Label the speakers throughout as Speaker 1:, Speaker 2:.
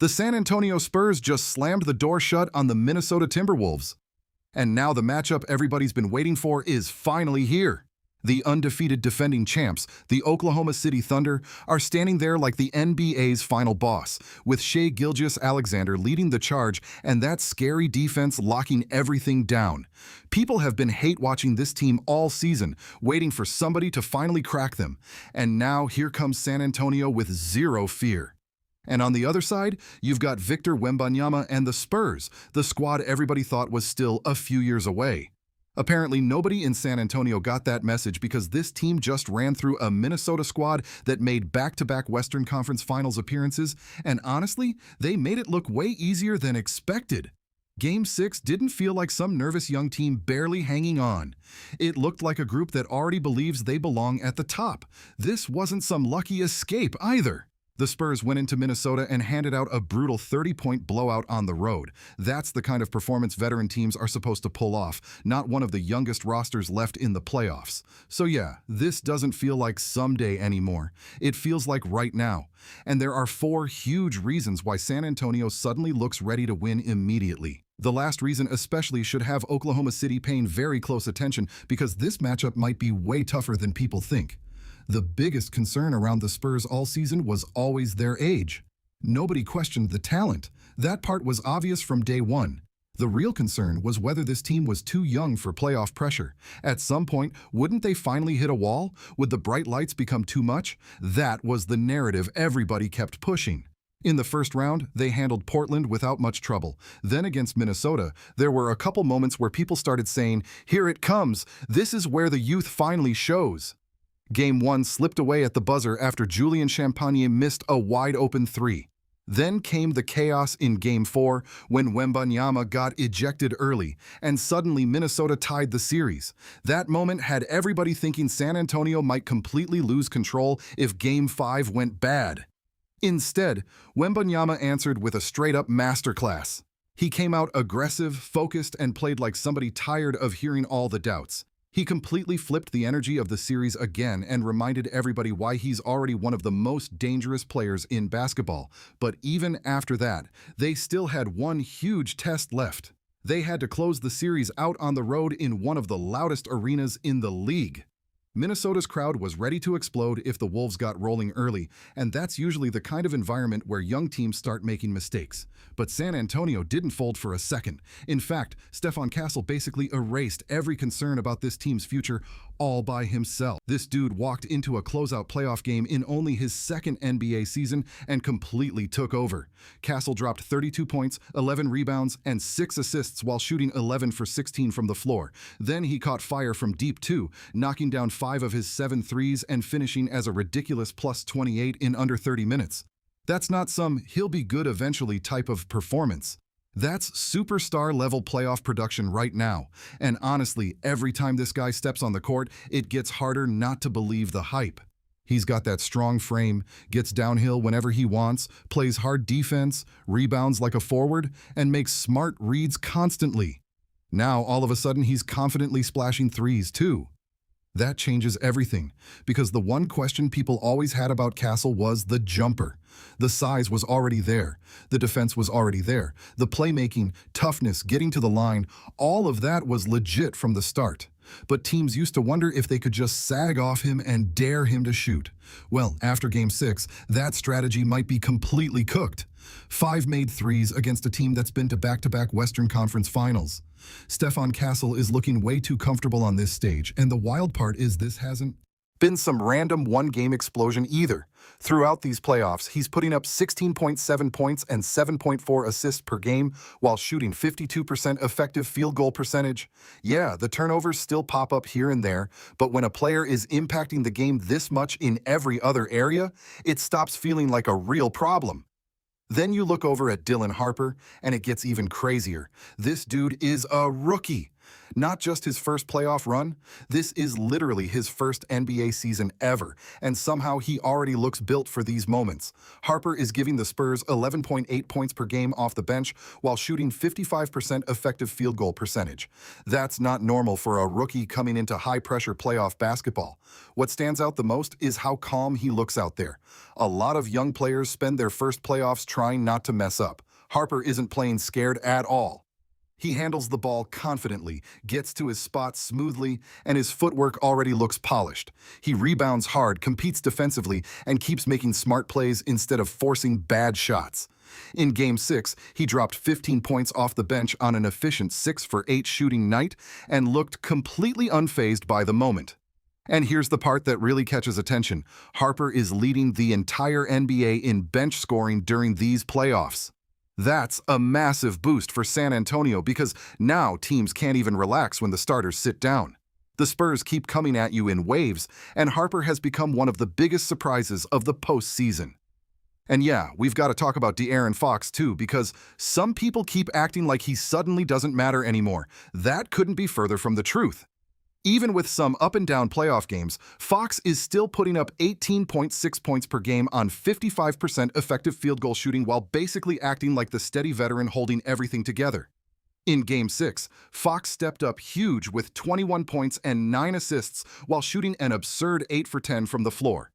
Speaker 1: The San Antonio Spurs just slammed the door shut on the Minnesota Timberwolves. And now the matchup everybody's been waiting for is finally here. The undefeated defending champs, the Oklahoma City Thunder, are standing there like the NBA's final boss, with Shai Gilgeous-Alexander leading the charge and that scary defense locking everything down. People have been hate-watching this team all season, waiting for somebody to finally crack them. And now here comes San Antonio with zero fear. And on the other side, you've got Victor Wembanyama and the Spurs, the squad everybody thought was still a few years away. Apparently, nobody in San Antonio got that message because this team just ran through a Minnesota squad that made back-to-back Western Conference Finals appearances, and honestly, they made it look way easier than expected. Game 6 didn't feel like some nervous young team barely hanging on. It looked like a group that already believes they belong at the top. This wasn't some lucky escape either. The Spurs went into Minnesota and handed out a brutal 30-point blowout on the road. That's the kind of performance veteran teams are supposed to pull off, not one of the youngest rosters left in the playoffs. So yeah, this doesn't feel like someday anymore. It feels like right now. And there are 4 huge reasons why San Antonio suddenly looks ready to win immediately. The last reason especially should have Oklahoma City paying very close attention because this matchup might be way tougher than people think. The biggest concern around the Spurs all season was always their age. Nobody questioned the talent. That part was obvious from day one. The real concern was whether this team was too young for playoff pressure. At some point, wouldn't they finally hit a wall? Would the bright lights become too much? That was the narrative everybody kept pushing. In the first round, they handled Portland without much trouble. Then against Minnesota, there were a couple moments where people started saying, "Here it comes. This is where the youth finally shows." Game 1 slipped away at the buzzer after Julian Champagnie missed a wide-open 3. Then came the chaos in Game 4 when Wembanyama got ejected early, and suddenly Minnesota tied the series. That moment had everybody thinking San Antonio might completely lose control if Game 5 went bad. Instead, Wembanyama answered with a straight-up masterclass. He came out aggressive, focused, and played like somebody tired of hearing all the doubts. He completely flipped the energy of the series again and reminded everybody why he's already one of the most dangerous players in basketball. But even after that, they still had one huge test left. They had to close the series out on the road in one of the loudest arenas in the league. Minnesota's crowd was ready to explode if the Wolves got rolling early, and that's usually the kind of environment where young teams start making mistakes. But San Antonio didn't fold for a second. In fact, Stephon Castle basically erased every concern about this team's future all by himself. This dude walked into a closeout playoff game in only his second NBA season and completely took over. Castle dropped 32 points, 11 rebounds, and 6 assists while shooting 11 for 16 from the floor. Then he caught fire from deep too, knocking down 5 of his 7 threes and finishing as a ridiculous plus 28 in under 30 minutes. That's not some he'll be good eventually type of performance. That's superstar-level playoff production right now. And honestly, every time this guy steps on the court, it gets harder not to believe the hype. He's got that strong frame, gets downhill whenever he wants, plays hard defense, rebounds like a forward, and makes smart reads constantly. Now, all of a sudden, he's confidently splashing threes, too. That changes everything, because the one question people always had about Castle was the jumper. The size was already there. The defense was already there. The playmaking, toughness, getting to the line, all of that was legit from the start. But teams used to wonder if they could just sag off him and dare him to shoot. Well, after Game 6, that strategy might be completely cooked. 5 made threes against a team that's been to back-to-back Western Conference Finals. Stephon Castle is looking way too comfortable on this stage, and the wild part is this hasn't been some random one-game explosion either. Throughout these playoffs, he's putting up 16.7 points and 7.4 assists per game while shooting 52% effective field goal percentage. Yeah, the turnovers still pop up here and there, but when a player is impacting the game this much in every other area, it stops feeling like a real problem. Then you look over at Dylan Harper, and it gets even crazier. This dude is a rookie. Not just his first playoff run, this is literally his first NBA season ever, and somehow he already looks built for these moments. Harper is giving the Spurs 11.8 points per game off the bench while shooting 55% effective field goal percentage. That's not normal for a rookie coming into high-pressure playoff basketball. What stands out the most is how calm he looks out there. A lot of young players spend their first playoffs trying not to mess up. Harper isn't playing scared at all. He handles the ball confidently, gets to his spots smoothly, and his footwork already looks polished. He rebounds hard, competes defensively, and keeps making smart plays instead of forcing bad shots. In Game 6, he dropped 15 points off the bench on an efficient 6 for 8 shooting night and looked completely unfazed by the moment. And here's the part that really catches attention. Harper is leading the entire NBA in bench scoring during these playoffs. That's a massive boost for San Antonio because now teams can't even relax when the starters sit down. The Spurs keep coming at you in waves, and Harper has become one of the biggest surprises of the postseason. And yeah, we've got to talk about De'Aaron Fox too, because some people keep acting like he suddenly doesn't matter anymore. That couldn't be further from the truth. Even with some up-and-down playoff games, Fox is still putting up 18.6 points per game on 55% effective field goal shooting while basically acting like the steady veteran holding everything together. In Game 6, Fox stepped up huge with 21 points and 9 assists while shooting an absurd 8 for 10 from the floor.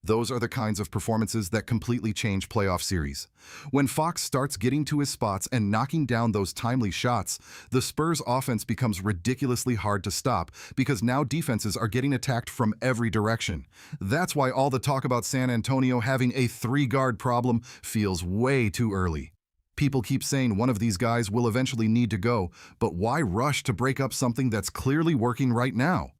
Speaker 1: Those are the kinds of performances that completely change playoff series. When Fox starts getting to his spots and knocking down those timely shots, the Spurs' offense becomes ridiculously hard to stop because now defenses are getting attacked from every direction. That's why all the talk about San Antonio having a 3-guard problem feels way too early. People keep saying one of these guys will eventually need to go, but why rush to break up something that's clearly working right now?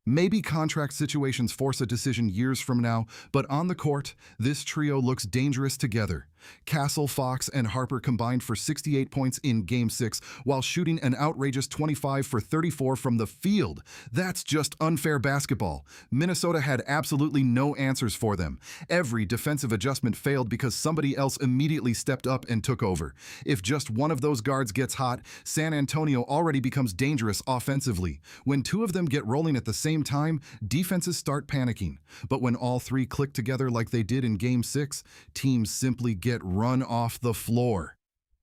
Speaker 1: Maybe contract situations force a decision years from now, but on the court, this trio looks dangerous together. Castle, Fox, and Harper combined for 68 points in Game 6 while shooting an outrageous 25 for 34 from the field. That's just unfair basketball. Minnesota had absolutely no answers for them. Every defensive adjustment failed because somebody else immediately stepped up and took over. If just one of those guards gets hot, San Antonio already becomes dangerous offensively. When two of them get rolling at the same time, defenses start panicking. But when all three click together like they did in Game 6, teams simply get run off the floor.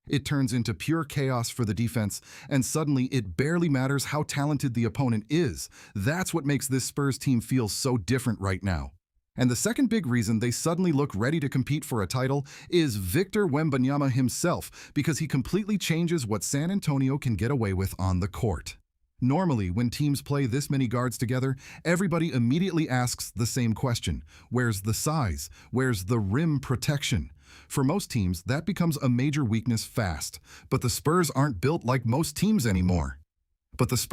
Speaker 1: It turns into pure chaos for the defense, and suddenly it barely matters how talented the opponent is. That's what makes this Spurs team feel so different right now. And the second big reason they suddenly look ready to compete for a title is Victor Wembanyama himself, because he completely changes what San Antonio can get away with on the court. Normally, when teams play this many guards together, everybody immediately asks the same question. Where's the size? Where's the rim protection? For most teams, that becomes a major weakness fast. But the Spurs aren't built like most teams anymore. Because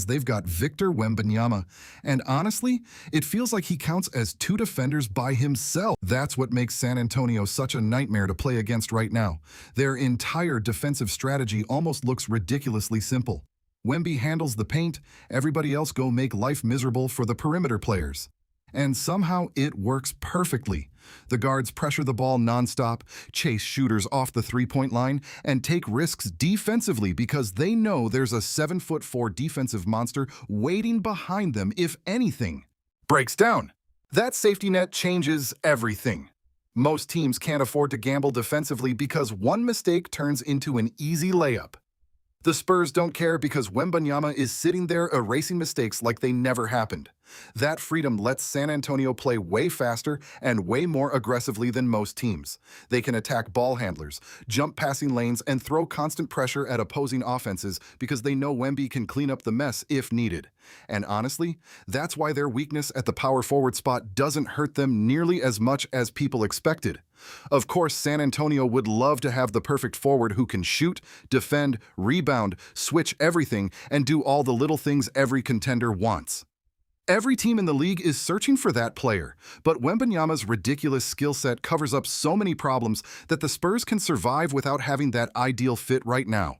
Speaker 1: they've got Victor Wembanyama. And honestly, it feels like he counts as 2 defenders by himself. That's what makes San Antonio such a nightmare to play against right now. Their entire defensive strategy almost looks ridiculously simple. Wemby handles the paint, everybody else go make life miserable for the perimeter players. And somehow it works perfectly. The guards pressure the ball nonstop, chase shooters off the three-point line, and take risks defensively because they know there's a 7'4" defensive monster waiting behind them if anything breaks down. That safety net changes everything. Most teams can't afford to gamble defensively because one mistake turns into an easy layup. The Spurs don't care because Wembanyama is sitting there erasing mistakes like they never happened. That freedom lets San Antonio play way faster and way more aggressively than most teams. They can attack ball handlers, jump passing lanes, and throw constant pressure at opposing offenses because they know Wemby can clean up the mess if needed. And honestly, that's why their weakness at the power forward spot doesn't hurt them nearly as much as people expected. Of course, San Antonio would love to have the perfect forward who can shoot, defend, rebound, switch everything, and do all the little things every contender wants. Every team in the league is searching for that player, but Wembanyama's ridiculous skill set covers up so many problems that the Spurs can survive without having that ideal fit right now.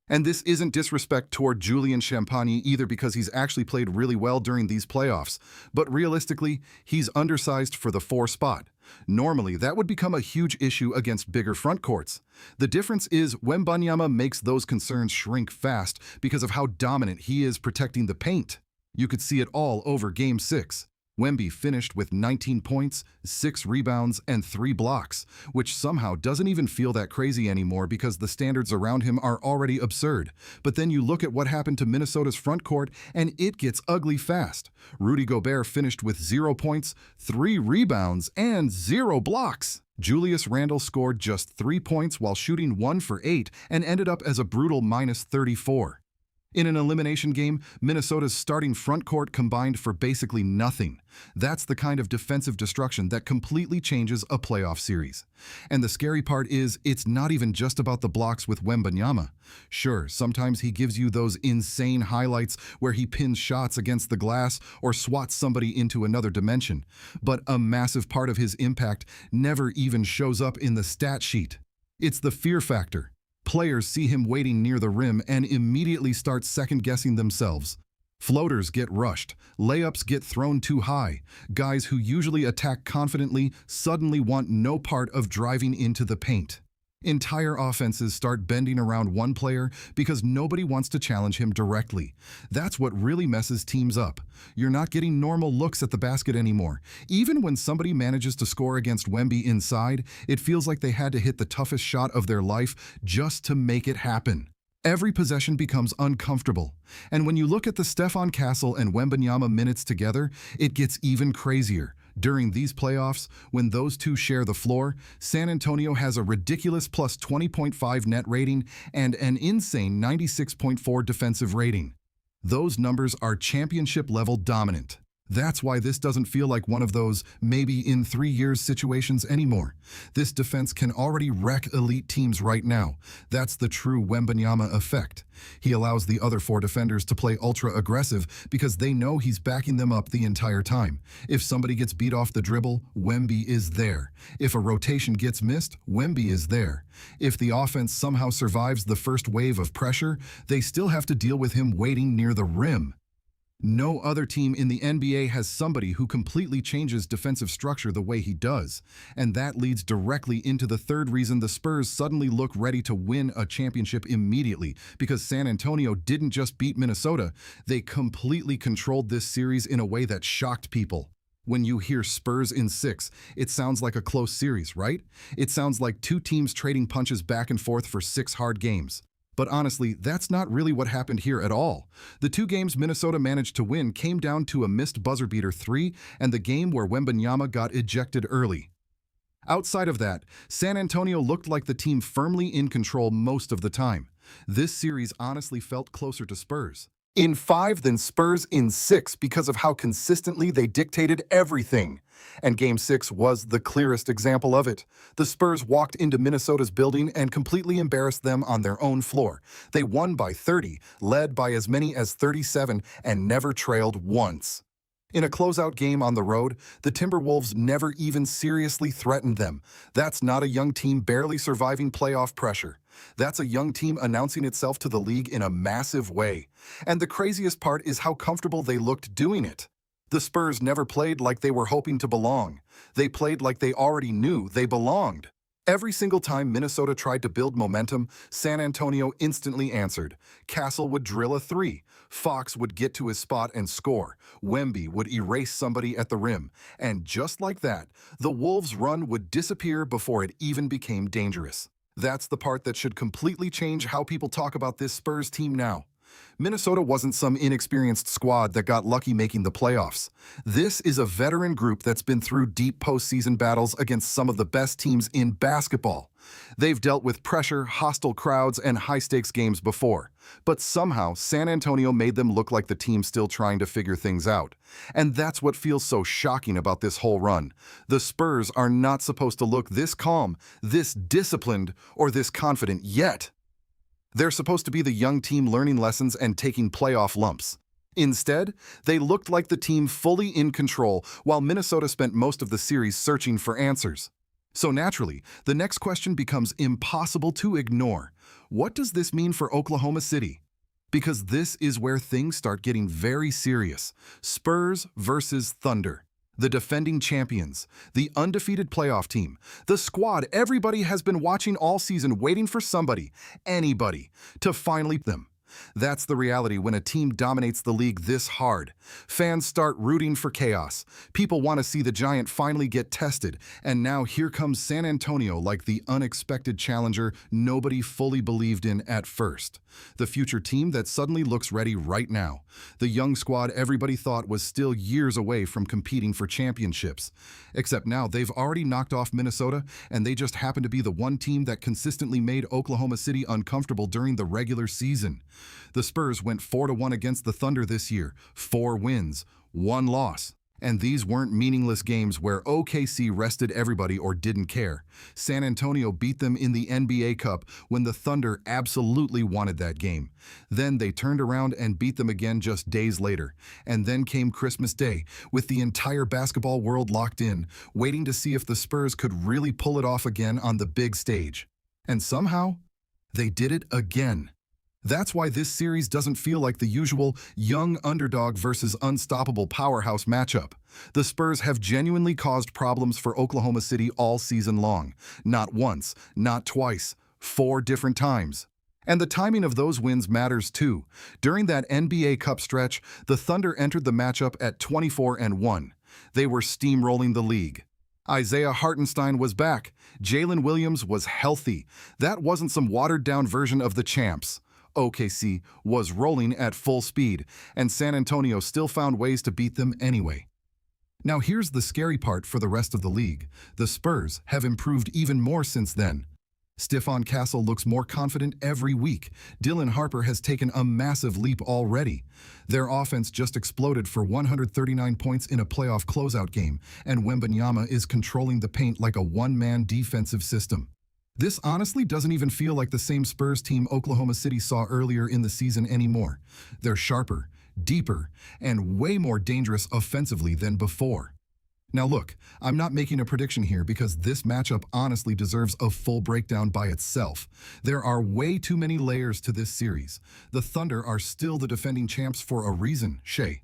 Speaker 1: And this isn't disrespect toward Julian Champagnie either because he's actually played really well during these playoffs, but realistically, he's undersized for the 4 spot. Normally, that would become a huge issue against bigger front courts. The difference is Wembanyama makes those concerns shrink fast because of how dominant he is protecting the paint. You could see it all over Game 6. Wemby finished with 19 points, 6 rebounds, and 3 blocks, which somehow doesn't even feel that crazy anymore because the standards around him are already absurd. But then you look at what happened to Minnesota's front court, and it gets ugly fast. Rudy Gobert finished with 0 points, 3 rebounds, and 0 blocks. Julius Randle scored just 3 points while shooting 1 for 8 and ended up as a brutal -34. In an elimination game, Minnesota's starting front court combined for basically nothing. That's the kind of defensive destruction that completely changes a playoff series. And the scary part is, it's not even just about the blocks with Wembanyama. Sure, sometimes he gives you those insane highlights where he pins shots against the glass or swats somebody into another dimension. But a massive part of his impact never even shows up in the stat sheet. It's the fear factor. Players see him waiting near the rim and immediately start second-guessing themselves. Floaters get rushed, layups get thrown too high. Guys who usually attack confidently suddenly want no part of driving into the paint. Entire offenses start bending around one player because nobody wants to challenge him directly. That's what really messes teams up. You're not getting normal looks at the basket anymore. Even when somebody manages to score against Wemby inside, it feels like they had to hit the toughest shot of their life just to make it happen. Every possession becomes uncomfortable. And when you look at the Stephon Castle and Wembanyama minutes together, it gets even crazier. During these playoffs, when those two share the floor, San Antonio has a ridiculous plus 20.5 net rating and an insane 96.4 defensive rating. Those numbers are championship-level dominant. That's why this doesn't feel like one of those maybe in 3 years situations anymore. This defense can already wreck elite teams right now. That's the true Wembanyama effect. He allows the other 4 defenders to play ultra-aggressive because they know he's backing them up the entire time. If somebody gets beat off the dribble, Wemby is there. If a rotation gets missed, Wemby is there. If the offense somehow survives the first wave of pressure, they still have to deal with him waiting near the rim. No other team in the NBA has somebody who completely changes defensive structure the way he does. And that leads directly into the third reason the Spurs suddenly look ready to win a championship immediately, because San Antonio didn't just beat Minnesota, they completely controlled this series in a way that shocked people. When you hear Spurs in 6, it sounds like a close series, right? It sounds like 2 teams trading punches back and forth for 6 hard games. But honestly, that's not really what happened here at all. The 2 games Minnesota managed to win came down to a missed buzzer-beater 3 and the game where Wembanyama got ejected early. Outside of that, San Antonio looked like the team firmly in control most of the time. This series honestly felt closer to Spurs in 5 than Spurs in 6 because of how consistently they dictated everything. And Game 6 was the clearest example of it. The Spurs walked into Minnesota's building and completely embarrassed them on their own floor. They won by 30, led by as many as 37, and never trailed once. In a closeout game on the road, the Timberwolves never even seriously threatened them. That's not a young team barely surviving playoff pressure. That's a young team announcing itself to the league in a massive way. And the craziest part is how comfortable they looked doing it. The Spurs never played like they were hoping to belong. They played like they already knew they belonged. Every single time Minnesota tried to build momentum, San Antonio instantly answered. Castle would drill a 3. Fox would get to his spot and score. Wemby would erase somebody at the rim. And just like that, the Wolves' run would disappear before it even became dangerous. That's the part that should completely change how people talk about this Spurs team now. Minnesota wasn't some inexperienced squad that got lucky making the playoffs. This is a veteran group that's been through deep postseason battles against some of the best teams in basketball. They've dealt with pressure, hostile crowds, and high-stakes games before. But somehow, San Antonio made them look like the team still trying to figure things out. And that's what feels so shocking about this whole run. The Spurs are not supposed to look this calm, this disciplined, or this confident yet. They're supposed to be the young team learning lessons and taking playoff lumps. Instead, they looked like the team fully in control, while Minnesota spent most of the series searching for answers. So naturally, the next question becomes impossible to ignore. What does this mean for Oklahoma City? Because this is where things start getting very serious. Spurs versus Thunder. The defending champions, the undefeated playoff team, the squad everybody has been watching all season, waiting for somebody, anybody, to finally them. That's the reality when a team dominates the league this hard. Fans start rooting for chaos. People want to see the Giant finally get tested. And now here comes San Antonio like the unexpected challenger nobody fully believed in at first. The future team that suddenly looks ready right now. The young squad everybody thought was still years away from competing for championships. Except now they've already knocked off Minnesota, and they just happen to be the one team that consistently made Oklahoma City uncomfortable during the regular season. The Spurs went 4-1 against the Thunder this year, 4 wins, 1 loss. And these weren't meaningless games where OKC rested everybody or didn't care. San Antonio beat them in the NBA Cup when the Thunder absolutely wanted that game. Then they turned around and beat them again just days later. And then came Christmas Day, with the entire basketball world locked in, waiting to see if the Spurs could really pull it off again on the big stage. And somehow, they did it again. That's why this series doesn't feel like the usual young underdog versus unstoppable powerhouse matchup. The Spurs have genuinely caused problems for Oklahoma City all season long. Not once, not twice, 4 different times. And the timing of those wins matters too. During that NBA Cup stretch, the Thunder entered the matchup at 24-1. They were steamrolling the league. Isaiah Hartenstein was back. Jalen Williams was healthy. That wasn't some watered-down version of the champs. OKC was rolling at full speed, and San Antonio still found ways to beat them anyway. Now here's the scary part for the rest of the league. The Spurs have improved even more since then. Stephon Castle looks more confident every week. Dylan Harper has taken a massive leap already. Their offense just exploded for 139 points in a playoff closeout game, and Wembanyama is controlling the paint like a one-man defensive system. This honestly doesn't even feel like the same Spurs team Oklahoma City saw earlier in the season anymore. They're sharper, deeper, and way more dangerous offensively than before. Now look, I'm not making a prediction here because this matchup honestly deserves a full breakdown by itself. There are way too many layers to this series. The Thunder are still the defending champs for a reason, Shay.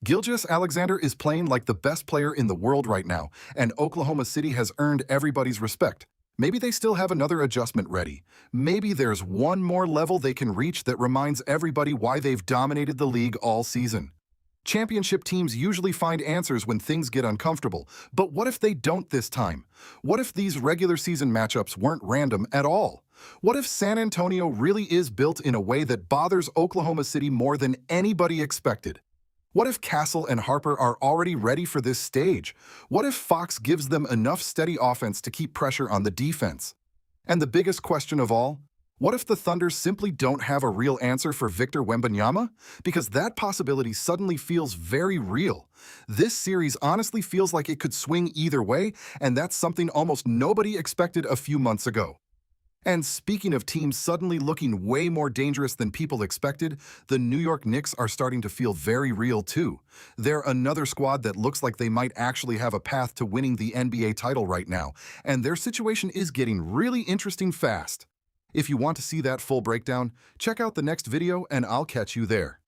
Speaker 1: Gilgeous-Alexander is playing like the best player in the world right now, and Oklahoma City has earned everybody's respect. Maybe they still have another adjustment ready. Maybe there's one more level they can reach that reminds everybody why they've dominated the league all season. Championship teams usually find answers when things get uncomfortable, but what if they don't this time? What if these regular season matchups weren't random at all? What if San Antonio really is built in a way that bothers Oklahoma City more than anybody expected? What if Castle and Harper are already ready for this stage? What if Fox gives them enough steady offense to keep pressure on the defense? And the biggest question of all, what if the Thunder simply don't have a real answer for Victor Wembanyama? Because that possibility suddenly feels very real. This series honestly feels like it could swing either way, and that's something almost nobody expected a few months ago. And speaking of teams suddenly looking way more dangerous than people expected, the New York Knicks are starting to feel very real too. They're another squad that looks like they might actually have a path to winning the NBA title right now, and their situation is getting really interesting fast. If you want to see that full breakdown, check out the next video and I'll catch you there.